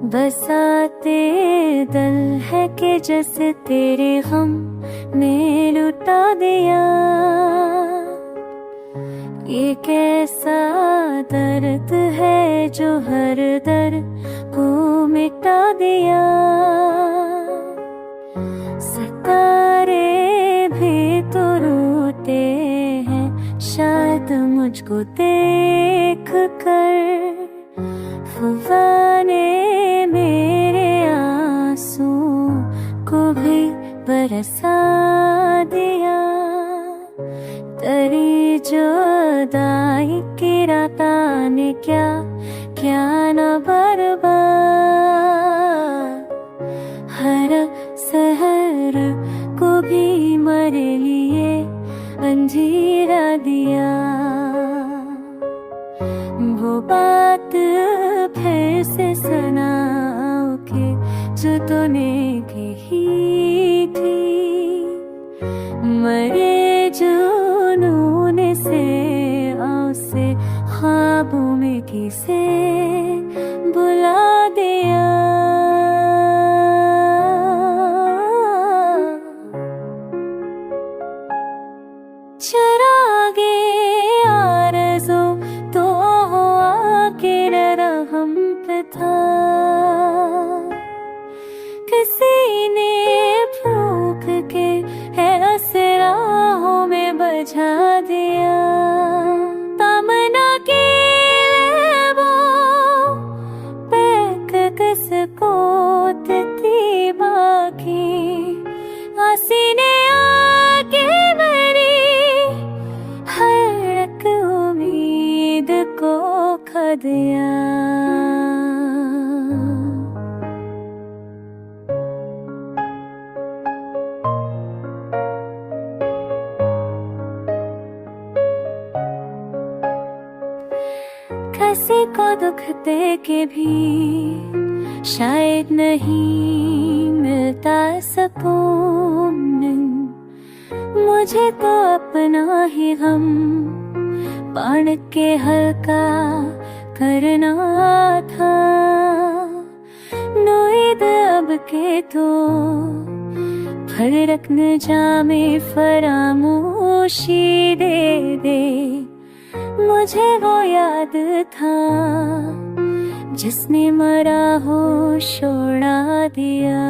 बसाते दल है कि जैसे तेरे गम ने लुटा दिया। ये कैसा दर्द है जो हर दर्द को मिटा दिया। सितारे भी तो रोते हैं शायद मुझको देख कर। फुवा ने मेरे आंसू को भी बरसा दिया। तेरी जुदाई की रातां ने क्या क्या न बर्बाद। हर सहर को भी मेरे लिए अंधेरा दिया। वो बात फिर से सुनाओ के जो तूने कही थी। मरे जुनून से आओ से ख्वाबों में किसे बुला दिया। चरागे आरज़ू तो आके रहम पे था। किसी ने फूंक के है असराहों में बजा दिया। तमन्ना के वो पैक किसको देती बाकी। हसीने आके मेरी हर एक उम्मीद को खा दिया। किसी को दुख दे के भी शायद नहीं मिलता सुकून। मुझे तो अपना ही गम बांट के हल्का करना था। नोईद अब के तो फर्क न जामे फरामोशी दे दे। मुझे वो याद था जिसने मरा हो छोड़ा दिया।